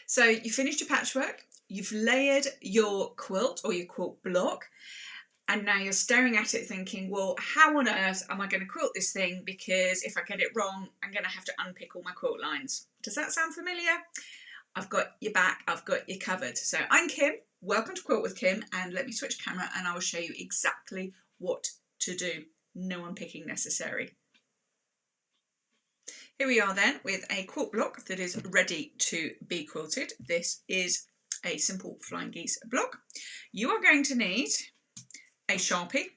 So you finished your patchwork, you've layered your quilt or your quilt block, and now you're staring at it thinking, well, how on earth am I going to quilt this thing? Because if I get it wrong, I'm going to have to unpick all my quilt lines. Does that sound familiar? I've got your back, I've got you covered. So I'm Kim, welcome to Quilt with Kim, and let me switch camera and I will show you exactly what to do. No unpicking necessary. Here we are then with a quilt block that is ready to be quilted. This is a simple flying geese block. You are going to need a Sharpie.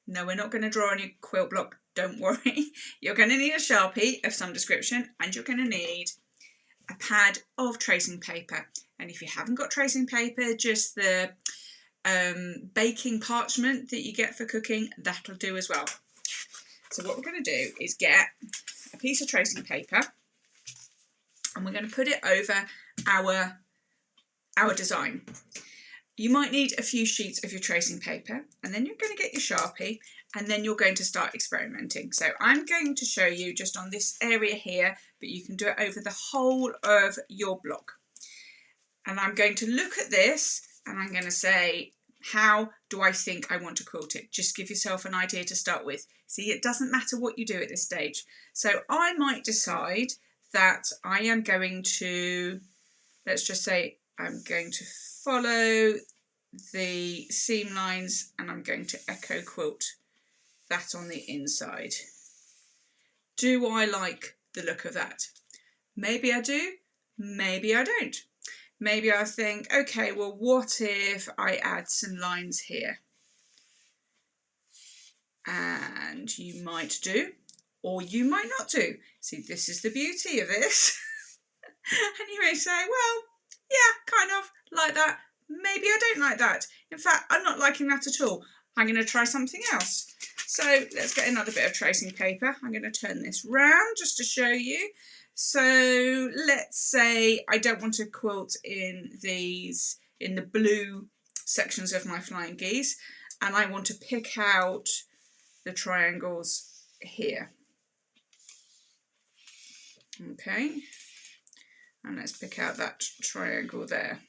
No, we're not going to draw on your quilt block, don't worry. You're going to need a Sharpie of some description, and you're going to need a pad of tracing paper. And if you haven't got tracing paper, just the baking parchment that you get for cooking, that'll do as well. So what we're going to do is get a piece of tracing paper and we're going to put it over our design. You might need a few sheets of your tracing paper, and then you're going to get your Sharpie, and then you're going to start experimenting. So I'm going to show you just on this area here, but you can do it over the whole of your block. And I'm going to look at this and I'm going to say, how do I think I want to quilt it? Just give yourself an idea to start with. See, it doesn't matter what you do at this stage. So I might decide that I am going to, let's just say I'm going to follow the seam lines and I'm going to echo quilt that on the inside. Do I like the look of that? Maybe I do, maybe I don't. Maybe I think, okay, well, what if I add some lines here? And you might do, or you might not do. See, this is the beauty of this. And you may say, well, yeah, kind of like that. Maybe I don't like that. In fact, I'm not liking that at all. I'm going to try something else. So let's get another bit of tracing paper. I'm going to turn this round just to show you. So let's say I don't want to quilt in the blue sections of my flying geese, and I want to pick out the triangles here. Okay, and let's pick out that triangle there.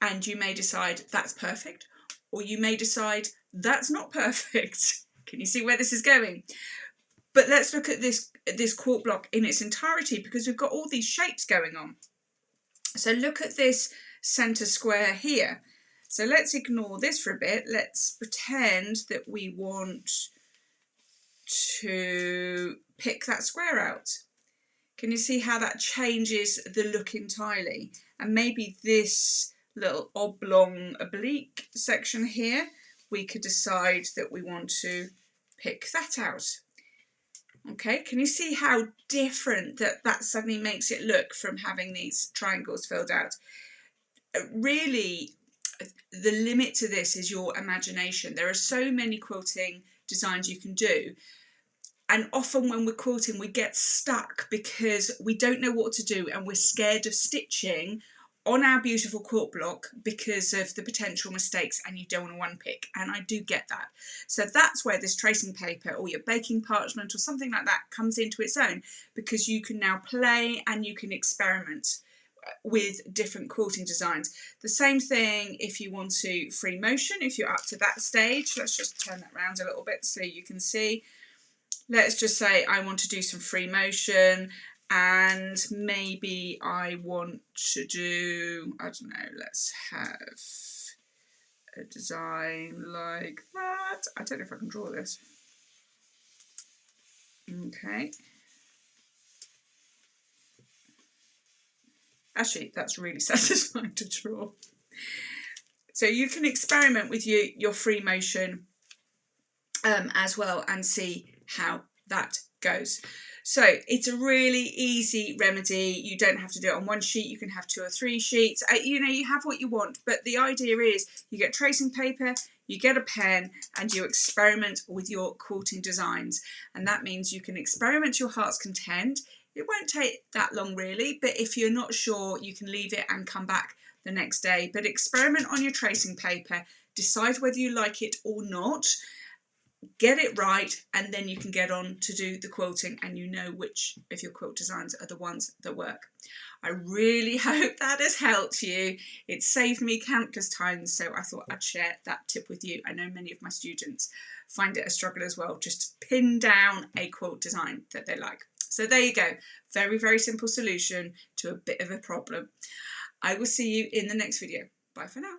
And you may decide that's perfect, or you may decide that's not perfect. Can you see where this is going? But let's look at this quilt block in its entirety, because we've got all these shapes going on. So look at this centre square here. So let's ignore this for a bit. Let's pretend that we want to pick that square out. Can you see how that changes the look entirely? And maybe this little oblong oblique section here, we could decide that we want to pick that out. Okay, can you see how different that suddenly makes it look from having these triangles filled out? Really, the limit to this is your imagination. There are so many quilting designs you can do. And often when we're quilting, we get stuck because we don't know what to do and we're scared of stitching on our beautiful quilt block because of the potential mistakes, and you don't want to unpick, and I do get that. So that's where this tracing paper or your baking parchment or something like that comes into its own, because you can now play and you can experiment with different quilting designs. The same thing if you want to free motion, if you're up to that stage. Let's just turn that around a little bit so you can see. Let's just say I want to do some free motion, and maybe I want to do, I don't know, let's have a design like that. I don't know if I can draw this. Okay. Actually, that's really satisfying to draw. So you can experiment with your free motion as well and see how that goes. So it's a really easy remedy. You don't have to do it on one sheet. You can have 2 or 3 sheets. You know, you have what you want. But the idea is you get tracing paper, you get a pen, and you experiment with your quilting designs. And that means you can experiment to your heart's content. It won't take that long really, but if you're not sure, you can leave it and come back the next day. But experiment on your tracing paper, decide whether you like it or not. get it right, and then you can get on to do the quilting, and you know which of your quilt designs are the ones that work. I really hope that has helped you. It saved me countless times, so I thought I'd share that tip with you. I know many of my students find it a struggle as well, just to pin down a quilt design that they like. So there you go. Very, very simple solution to a bit of a problem. I will see you in the next video. Bye for now.